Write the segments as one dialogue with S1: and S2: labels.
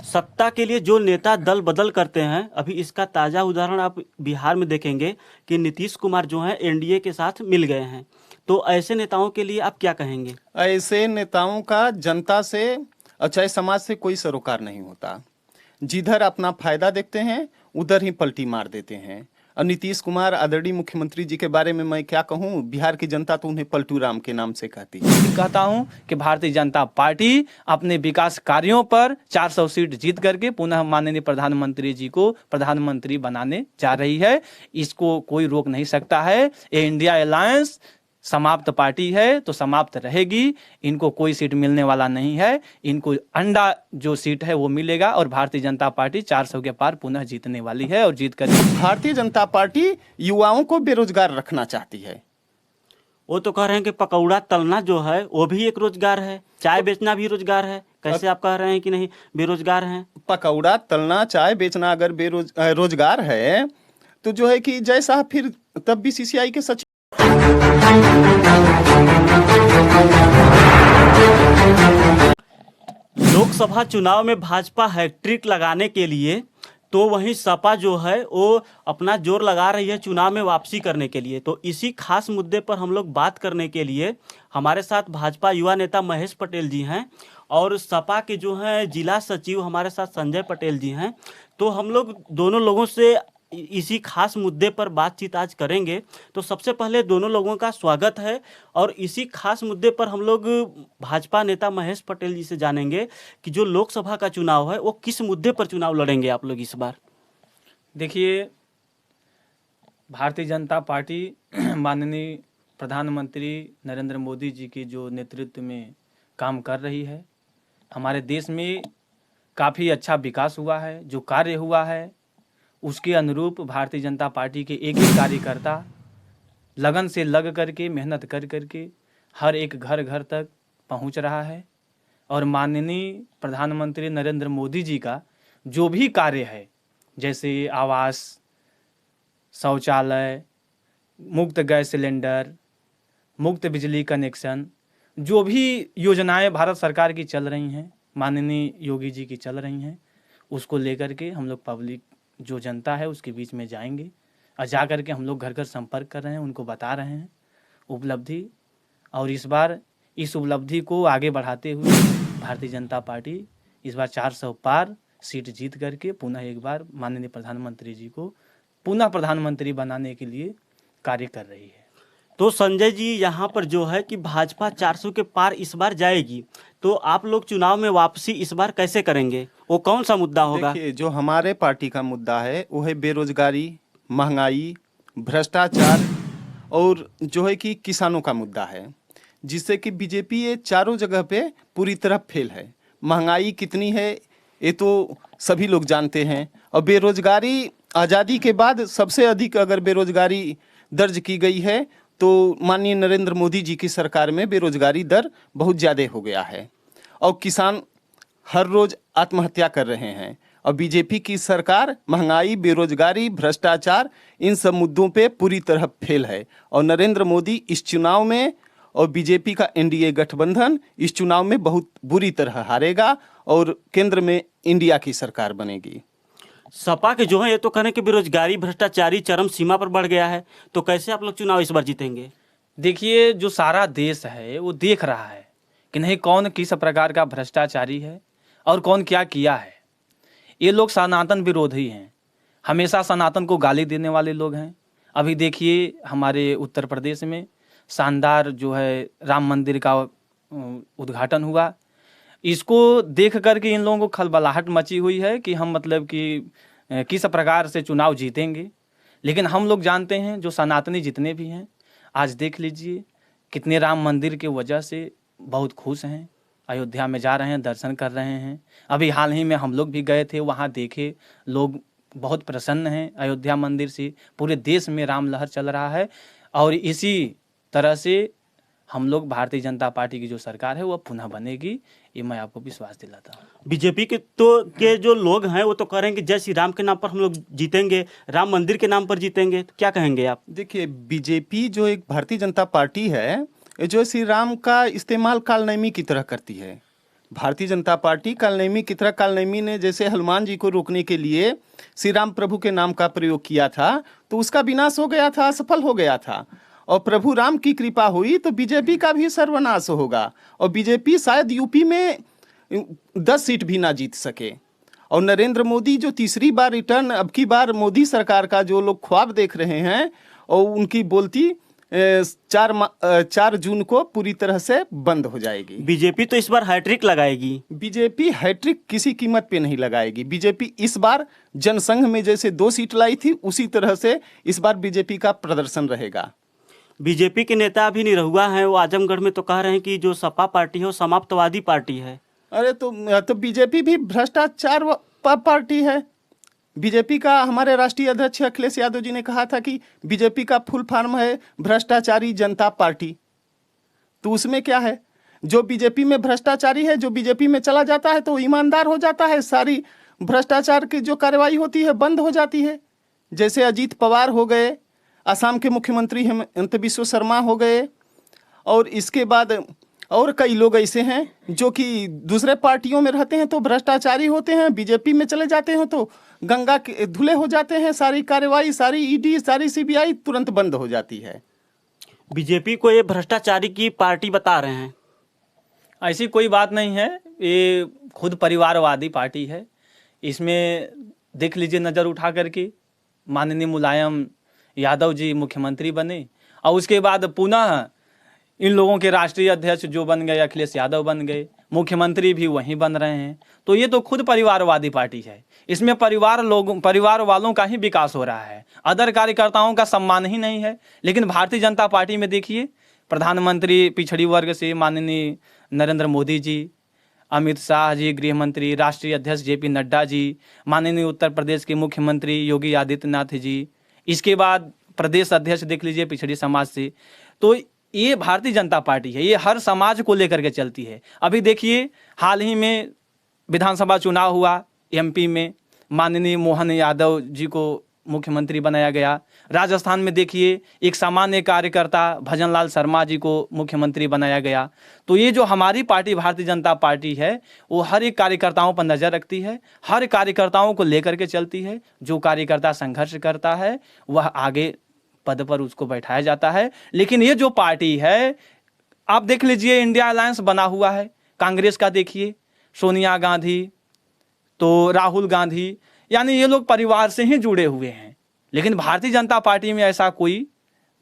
S1: सत्ता के लिए जो नेता दल बदल करते हैं, अभी इसका ताज़ा उदाहरण आप बिहार में देखेंगे कि नीतीश कुमार जो हैं एनडीए के साथ मिल गए हैं। तो ऐसे नेताओं के लिए आप क्या कहेंगे?
S2: ऐसे नेताओं का जनता से और चाहे समाज से कोई सरोकार नहीं होता। जिधर अपना फायदा देखते हैं उधर ही पलटी मार देते हैं। और नीतीश कुमार आदरणीय मुख्यमंत्री जी के बारे में मैं क्या कहूँ, बिहार की जनता तो उन्हें पलटू राम के नाम से कहती है।
S3: कहता हूं कि भारतीय जनता पार्टी अपने विकास कार्यों पर 400 सीट जीत करके पुनः माननीय प्रधानमंत्री जी को प्रधानमंत्री बनाने जा रही है। इसको कोई रोक नहीं सकता है। ये इंडिया अलायंस समाप्त पार्टी है तो समाप्त रहेगी। इनको कोई सीट मिलने वाला नहीं है। इनको अंडा जो सीट है वो मिलेगा और भारतीय जनता पार्टी 400 के पार पुनः जीतने वाली है और जीत कर
S2: भारतीय जनता पार्टी युवाओं को बेरोजगार रखना चाहती है।
S1: वो तो कह रहे हैं कि पकौड़ा तलना जो है वो भी एक रोजगार है, चाय बेचना भी रोजगार है। कैसे आप कह रहे हैं कि नहीं बेरोजगार हैं?
S2: पकौड़ा तलना चाय बेचना अगर रोजगार है तो जो है कि जैसा फिर तब बीसीसीआई के सचिव
S1: लोकसभा चुनाव में भाजपा हैट्रिक लगाने के लिए तो वहीं सपा जो है वो अपना जोर लगा रही है चुनाव में वापसी करने के लिए। तो इसी खास मुद्दे पर हम लोग बात करने के लिए हमारे साथ भाजपा युवा नेता महेश पटेल जी हैं और सपा के जो हैं जिला सचिव हमारे साथ संजय पटेल जी हैं। तो हम लोग दोनों लोगों से इसी खास मुद्दे पर बातचीत आज करेंगे। तो सबसे पहले दोनों लोगों का स्वागत है और इसी खास मुद्दे पर हम लोग भाजपा नेता महेश पटेल जी से जानेंगे कि जो लोकसभा का चुनाव है वो किस मुद्दे पर चुनाव लड़ेंगे आप लोग इस बार।
S3: देखिए, भारतीय जनता पार्टी माननीय प्रधानमंत्री नरेंद्र मोदी जी के जो नेतृत्व में काम कर रही है, हमारे देश में काफ़ी अच्छा विकास हुआ है। जो कार्य हुआ है उसके अनुरूप भारतीय जनता पार्टी के एक एक कार्यकर्ता लगन से लग करके मेहनत कर करके हर एक घर घर तक पहुंच रहा है। और माननीय प्रधानमंत्री नरेंद्र मोदी जी का जो भी कार्य है, जैसे आवास, शौचालय, मुफ्त गैस सिलेंडर, मुफ्त बिजली कनेक्शन, जो भी योजनाएं भारत सरकार की चल रही हैं, माननीय योगी जी की चल रही हैं, उसको लेकर के हम लोग पब्लिक जो जनता है उसके बीच में जाएंगे और जा कर के हम लोग घर घर संपर्क कर रहे हैं, उनको बता रहे हैं उपलब्धि। और इस बार इस उपलब्धि को आगे बढ़ाते हुए भारतीय जनता पार्टी इस बार 400 पार सीट जीत करके पुनः एक बार माननीय प्रधानमंत्री जी को पुनः प्रधानमंत्री बनाने के लिए कार्य कर रही है।
S1: तो संजय जी, यहाँ पर जो है कि भाजपा 400 के पार इस बार जाएगी, तो आप लोग चुनाव में वापसी इस बार कैसे करेंगे? वो कौन सा मुद्दा होगा?
S2: देखिए, जो हमारे पार्टी का मुद्दा है वो है बेरोजगारी, महंगाई, भ्रष्टाचार और जो है कि किसानों का मुद्दा है, जिससे कि बीजेपी ये चारों जगह पे पूरी तरह फेल है। महंगाई कितनी है ये तो सभी लोग जानते हैं और बेरोजगारी आज़ादी के बाद सबसे अधिक अगर बेरोजगारी दर्ज की गई है तो माननीय नरेंद्र मोदी जी की सरकार में बेरोजगारी दर बहुत ज़्यादा हो गया है और किसान हर रोज आत्महत्या कर रहे हैं। और बीजेपी की सरकार महंगाई, बेरोजगारी, भ्रष्टाचार इन सब मुद्दों पे पूरी तरह फेल है। और नरेंद्र मोदी इस चुनाव में और बीजेपी का एनडीए गठबंधन इस चुनाव में बहुत बुरी तरह हारेगा और केंद्र में इंडिया की सरकार बनेगी।
S1: सपा के जो है ये तो कहने कि बेरोजगारी भ्रष्टाचारी चरम सीमा पर बढ़ गया है, तो कैसे आप लोग चुनाव इस बार जीतेंगे?
S3: देखिए, जो सारा देश है वो देख रहा है कि नहीं कौन किस प्रकार का भ्रष्टाचारी है और कौन क्या किया है। ये लोग सनातन विरोधी हैं, हमेशा सनातन को गाली देने वाले लोग हैं। अभी देखिए, हमारे उत्तर प्रदेश में शानदार जो है राम मंदिर का उद्घाटन हुआ। इसको देख करके इन लोगों को खलबलाहट मची हुई है कि हम मतलब कि किस प्रकार से चुनाव जीतेंगे। लेकिन हम लोग जानते हैं, जो सनातनी जितने भी हैं, आज देख लीजिए कितने राम मंदिर की वजह से बहुत खुश हैं, अयोध्या में जा रहे हैं, दर्शन कर रहे हैं। अभी हाल ही में हम लोग भी गए थे, वहाँ देखे लोग बहुत प्रसन्न हैं अयोध्या मंदिर से। पूरे देश में राम लहर चल रहा है और इसी तरह से हम लोग भारतीय जनता पार्टी की जो सरकार है वो पुनः बनेगी, ये मैं आपको विश्वास दिलाता हूँ।
S1: बीजेपी के जो लोग हैं वो तो कह रहे हैं कि जय श्री राम के नाम पर हम लोग जीतेंगे, राम मंदिर के नाम पर जीतेंगे, तो क्या कहेंगे आप?
S2: देखिए, बीजेपी जो एक भारतीय जनता पार्टी है, ये जो श्री राम का इस्तेमाल कालनेमी की तरह करती है। भारतीय जनता पार्टी कालनेमी की तरह, कालनेमी ने जैसे हनुमान जी को रोकने के लिए श्री राम प्रभु के नाम का प्रयोग किया था तो उसका विनाश हो गया था, असफल हो गया था। और प्रभु राम की कृपा हुई तो बीजेपी का भी सर्वनाश होगा और बीजेपी शायद यूपी में 10 सीट भी ना जीत सके। और नरेंद्र मोदी जो तीसरी बार रिटर्न, अब की बार मोदी सरकार का जो लोग ख्वाब देख रहे हैं, और उनकी बोलती 4 जून को पूरी तरह से बंद हो जाएगी।
S1: बीजेपी तो इस बार हैट्रिक लगाएगी।
S2: बीजेपी हैट्रिक किसी कीमत पे नहीं लगाएगी। बीजेपी इस बार जनसंघ में जैसे 2 सीट लाई थी उसी तरह से इस बार बीजेपी का प्रदर्शन रहेगा।
S1: बीजेपी के नेता अभी निरहुआ हैं, वो आजमगढ़ में तो कह रहे हैं कि जो सपा पार्टी है वो समाप्तवादी पार्टी है।
S2: अरे तो बीजेपी भी भ्रष्टाचार पार्टी है। बीजेपी का हमारे राष्ट्रीय अध्यक्ष अखिलेश यादव जी ने कहा था कि बीजेपी का फुल फॉर्म है भ्रष्टाचारी जनता पार्टी। तो उसमें क्या है, जो बीजेपी में भ्रष्टाचारी है, जो बीजेपी में चला जाता है तो ईमानदार हो जाता है, सारी भ्रष्टाचार की जो कार्रवाई होती है बंद हो जाती है। जैसे अजीत पवार हो गए, असम के मुख्यमंत्री हेमंत बिस्वा शर्मा हो गए, और इसके बाद और कई लोग ऐसे हैं जो कि दूसरे पार्टियों में रहते हैं तो भ्रष्टाचारी होते हैं, बीजेपी में चले जाते हैं तो गंगा के धुले हो जाते हैं, सारी कार्रवाई, सारी ईडी, सारी सीबीआई तुरंत बंद हो जाती है।
S1: बीजेपी को ये भ्रष्टाचारी की पार्टी बता रहे हैं।
S3: ऐसी कोई बात नहीं है, ये खुद परिवारवादी पार्टी है। इसमें देख लीजिए नज़र उठा करके, माननीय मुलायम यादव जी मुख्यमंत्री बने और उसके बाद पुनः इन लोगों के राष्ट्रीय अध्यक्ष जो बन गए अखिलेश यादव बन गए, मुख्यमंत्री भी वहीं बन रहे हैं। तो ये तो खुद परिवारवादी पार्टी है। इसमें परिवार वालों का ही विकास हो रहा है, अदर कार्यकर्ताओं का सम्मान ही नहीं है। लेकिन भारतीय जनता पार्टी में देखिए, प्रधानमंत्री पिछड़ी वर्ग से माननीय नरेंद्र मोदी जी, अमित शाह जी गृह मंत्री, राष्ट्रीय अध्यक्ष जेपी नड्डा जी, माननीय उत्तर प्रदेश के मुख्यमंत्री योगी आदित्यनाथ जी, इसके बाद प्रदेश अध्यक्ष देख लीजिए पिछड़ी समाज से। तो ये भारतीय जनता पार्टी है, ये हर समाज को लेकर के चलती है। अभी देखिए हाल ही में विधानसभा चुनाव हुआ, एमपी में माननीय मोहन यादव जी को मुख्यमंत्री बनाया गया। राजस्थान में देखिए एक सामान्य कार्यकर्ता भजनलाल शर्मा जी को मुख्यमंत्री बनाया गया। तो ये जो हमारी पार्टी भारतीय जनता पार्टी है वो हर एक कार्यकर्ताओं पर नज़र रखती है, हर कार्यकर्ताओं को लेकर के चलती है। जो कार्यकर्ता संघर्ष करता है वह आगे पद पर उसको बैठाया जाता है। लेकिन ये जो पार्टी है, आप देख लीजिए इंडिया अलायंस बना हुआ है कांग्रेस का, देखिए सोनिया गांधी तो राहुल गांधी, यानी ये लोग परिवार से ही जुड़े हुए हैं। लेकिन भारतीय जनता पार्टी में ऐसा कोई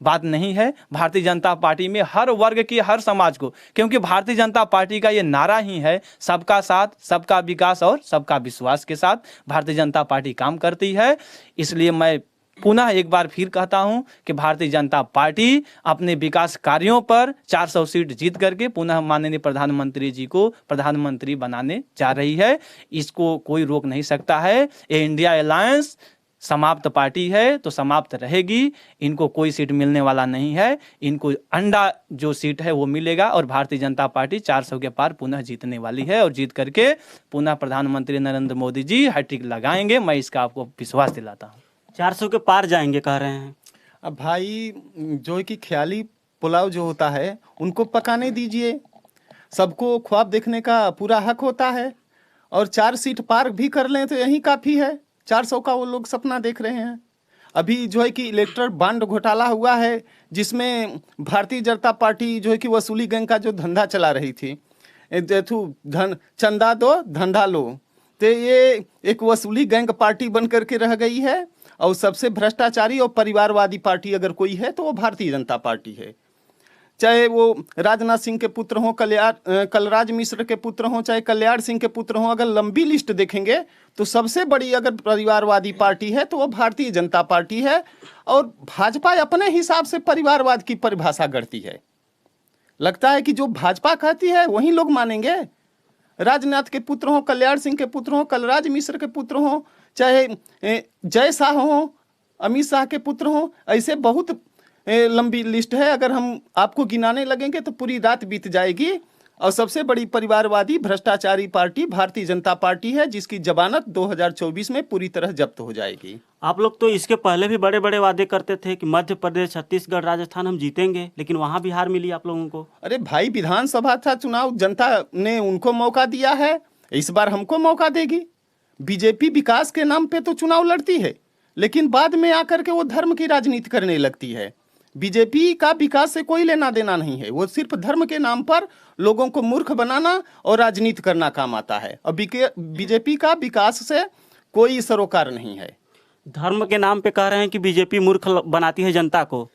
S3: बात नहीं है। भारतीय जनता पार्टी में हर वर्ग की, हर समाज को, क्योंकि भारतीय जनता पार्टी का ये नारा ही है सबका साथ, सबका विकास और सबका विश्वास के साथ भारतीय जनता पार्टी काम करती है। इसलिए मैं पुनः एक बार फिर कहता हूं कि भारतीय जनता पार्टी अपने विकास कार्यों पर 400 सीट जीत करके पुनः माननीय प्रधानमंत्री जी को प्रधानमंत्री बनाने जा रही है। इसको कोई रोक नहीं सकता है। ये इंडिया अलायंस समाप्त पार्टी है तो समाप्त रहेगी। इनको कोई सीट मिलने वाला नहीं है, इनको अंडा जो सीट है वो मिलेगा और भारतीय जनता पार्टी 400 के पार पुनः जीतने वाली है और जीत करके पुनः प्रधानमंत्री नरेंद्र मोदी जी हैट्रिक लगाएंगे। मैं इसका आपको विश्वास दिलाता हूँ।
S1: 400 के पार जाएंगे कह रहे हैं।
S2: अब भाई जो है कि ख्याली पुलाव जो होता है उनको पकाने दीजिए, सबको ख्वाब देखने का पूरा हक होता है। और 4 सीट पार भी कर लें तो यही काफ़ी है। 400 का वो लोग सपना देख रहे हैं। अभी जो है कि इलेक्ट्रल बॉन्ड घोटाला हुआ है जिसमें भारतीय जनता पार्टी जो है कि वसूली गैंग का जो धंधा चला रही थी, चंदा दो धंधा लो, तो ये एक वसूली गैंग पार्टी बन करके रह गई है। और सबसे भ्रष्टाचारी और परिवारवादी पार्टी अगर कोई है तो वो भारतीय जनता पार्टी है। चाहे वो राजनाथ सिंह के पुत्र हों, कलराज मिश्र के पुत्र हों, चाहे कल्याण सिंह के पुत्र हों, अगर लंबी लिस्ट देखेंगे तो सबसे बड़ी अगर परिवारवादी पार्टी है तो वो भारतीय जनता पार्टी है। और भाजपा अपने हिसाब से परिवारवाद की परिभाषा गढ़ती है। लगता है कि जो भाजपा कहती है वही लोग मानेंगे। राजनाथ के पुत्र हों, कल्याण सिंह के पुत्र हों, कलराज मिश्र के पुत्र हों, चाहे जय शाह हों, अमित शाह के पुत्र हों, ऐसे बहुत लंबी लिस्ट है। अगर हम आपको गिनाने लगेंगे तो पूरी रात बीत जाएगी। और सबसे बड़ी परिवारवादी भ्रष्टाचारी पार्टी भारतीय जनता पार्टी है, जिसकी जमानत 2024 में पूरी तरह जब्त हो जाएगी।
S1: आप लोग तो इसके पहले भी बड़े बड़े वादे करते थे कि मध्य प्रदेश, छत्तीसगढ़, राजस्थान हम जीतेंगे, लेकिन वहां भी हार मिली आप लोगों को।
S2: अरे भाई, विधानसभा था चुनाव, जनता ने उनको मौका दिया है, इस बार हमको मौका देगी। बीजेपी विकास के नाम पे तो चुनाव लड़ती है, लेकिन बाद में आकर के वो धर्म की राजनीति करने लगती है। बीजेपी का विकास से कोई लेना देना नहीं है, वो सिर्फ धर्म के नाम पर लोगों को मूर्ख बनाना और राजनीति करना काम आता है। और बीजेपी का विकास से कोई सरोकार नहीं है।
S1: धर्म के नाम पे कह रहे हैं कि बीजेपी मूर्ख बनाती है जनता को।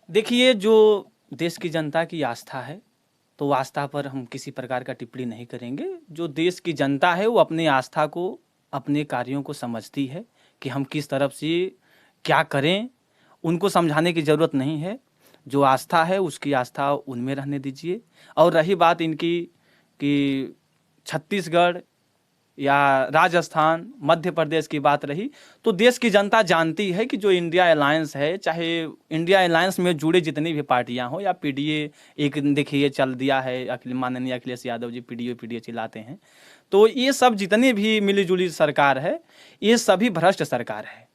S3: देखिए, जो देश की जनता की आस्था है, तो वो आस्था पर हम किसी प्रकार का टिप्पणी नहीं करेंगे। जो देश की जनता है वो अपनी आस्था को, अपने कार्यों को समझती है कि हम किस तरफ से क्या करें, उनको समझाने की ज़रूरत नहीं है। जो आस्था है उसकी आस्था उनमें रहने दीजिए। और रही बात इनकी कि छत्तीसगढ़ या राजस्थान, मध्य प्रदेश की बात रही, तो देश की जनता जानती है कि जो इंडिया अलायंस है, चाहे इंडिया अलायंस में जुड़े जितनी भी पार्टियां हो, या पीडीए एक देखिए चल दिया है, माननीय अखिलेश यादव जी पीडीए चिल्लाते हैं, तो ये सब जितनी भी मिली जुली सरकार है, ये सभी भ्रष्ट सरकार है।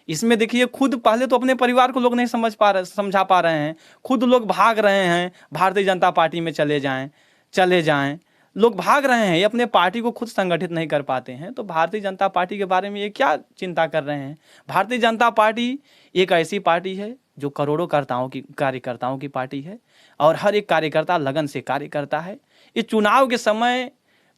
S3: इसमें देखिए, खुद पहले तो अपने परिवार को लोग नहीं समझा पा रहे हैं, खुद लोग भाग रहे हैं भारतीय जनता पार्टी में चले जाएं, लोग भाग रहे हैं, ये अपने पार्टी को खुद संगठित नहीं कर पाते हैं। तो भारतीय जनता पार्टी के बारे में ये क्या चिंता कर रहे हैं? भारतीय जनता पार्टी एक ऐसी पार्टी है जो करोड़ों कार्यकर्ताओं की पार्टी है, और हर एक कार्यकर्ता लगन से कार्य करता है। ये चुनाव के समय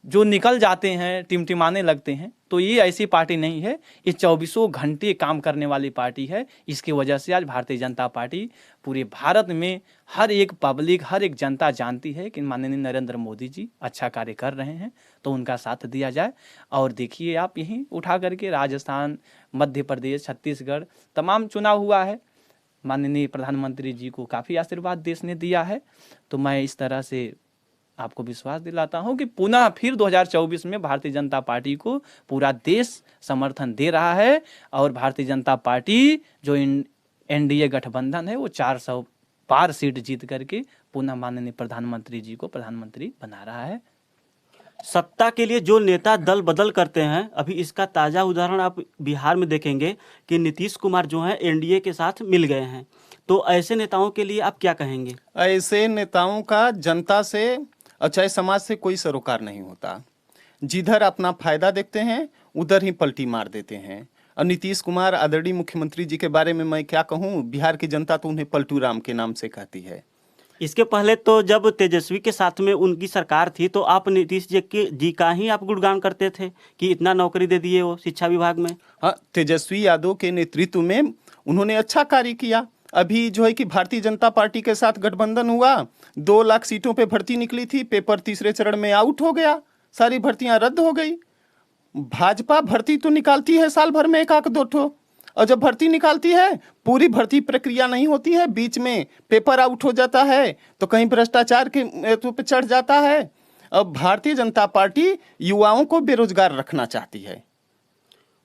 S3: जो निकल जाते हैं, टिमटिमाने लगते हैं, तो ये ऐसी पार्टी नहीं है, ये 24 घंटे काम करने वाली पार्टी है। इसकी वजह से आज भारतीय जनता पार्टी पूरे भारत में हर एक पब्लिक, हर एक जनता जानती है कि माननीय नरेंद्र मोदी जी अच्छा कार्य कर रहे हैं, तो उनका साथ दिया जाए। और देखिए, आप यहीं उठा करके राजस्थान, मध्य प्रदेश, छत्तीसगढ़ तमाम चुनाव हुआ है, माननीय प्रधानमंत्री जी को काफ़ी आशीर्वाद देश ने दिया है। तो मैं इस तरह से आपको विश्वास दिलाता हूं कि पुनः फिर 2024 में भारतीय जनता पार्टी को पूरा देश समर्थन दे रहा है, और भारतीय जनता पार्टी जो एनडीए गठबंधन है वो 400 पार सीट जीत करके पुनः माननीय प्रधानमंत्री जी को प्रधानमंत्री बना रहा है।
S1: सत्ता के लिए जो नेता दल बदल करते हैं, अभी इसका ताज़ा उदाहरण आप बिहार में देखेंगे कि नीतीश कुमार जो हैं एनडीए के साथ मिल गए हैं। तो ऐसे नेताओं के लिए आप क्या कहेंगे?
S2: ऐसे नेताओं का जनता से और चाहे समाज से कोई सरोकार नहीं होता। जिधर अपना फायदा देखते हैं उधर ही पलटी मार देते हैं। और नीतीश कुमार आदरणीय मुख्यमंत्री जी के बारे में मैं क्या कहूँ, बिहार की जनता तो उन्हें पलटू राम के नाम से कहती है।
S1: इसके पहले तो जब तेजस्वी के साथ में उनकी सरकार थी, तो आप नीतीश जी का ही आप गुणगान करते थे कि इतना नौकरी दे दिए वो शिक्षा विभाग में।
S2: हाँ, तेजस्वी यादव के नेतृत्व में उन्होंने अच्छा कार्य किया। अभी जो है कि भारतीय जनता पार्टी के साथ गठबंधन हुआ, 2 लाख सीटों पे भर्ती निकली थी, पेपर तीसरे चरण में आउट हो गया, सारी भर्तियां रद्द हो गई। भाजपा भर्ती तो निकालती है साल भर में 1-2 ठो, और जब भर्ती निकालती है पूरी भर्ती प्रक्रिया नहीं होती है, बीच में पेपर आउट हो जाता है, तो कहीं भ्रष्टाचार के पे चढ़ जाता है। अब भारतीय जनता पार्टी युवाओं को बेरोजगार रखना चाहती है।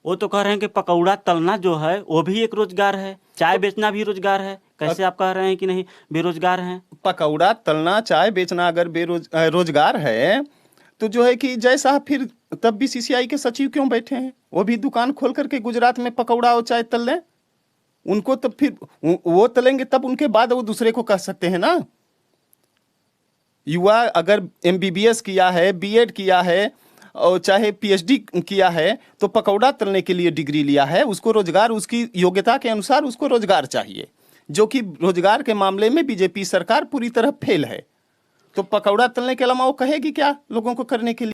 S1: वो तो कह रहे हैं कि पकौड़ा तलना जो है वो भी एक रोजगार है, चाय बेचना भी रोजगार है। कैसे आप कह रहे हैं कि नहीं बेरोजगार हैं?
S2: पकौड़ा तलना, चाय बेचना अगर रोजगार है, तो जो है कि जय साहब फिर तब बीसीसीआई के सचिव क्यों बैठे हैं? वो भी दुकान खोल करके गुजरात में पकौड़ा और चाय तल लें। उनको तब फिर वो तलेंगे, तब उनके बाद वो दूसरे को कह सकते हैं ना। युवा अगर MBBS किया है, बीएड किया है और चाहे PhD किया है, तो पकौड़ा तलने के लिए डिग्री लिया है, उसको रोजगार, उसकी योग्यता के अनुसार उसको रोजगार चाहिए, जो कि रोजगार के मामले में बीजेपी सरकार पूरी तरह फेल है। तो पकौड़ा तलने के अलावा वो कहेगी क्या लोगों को करने के लिए?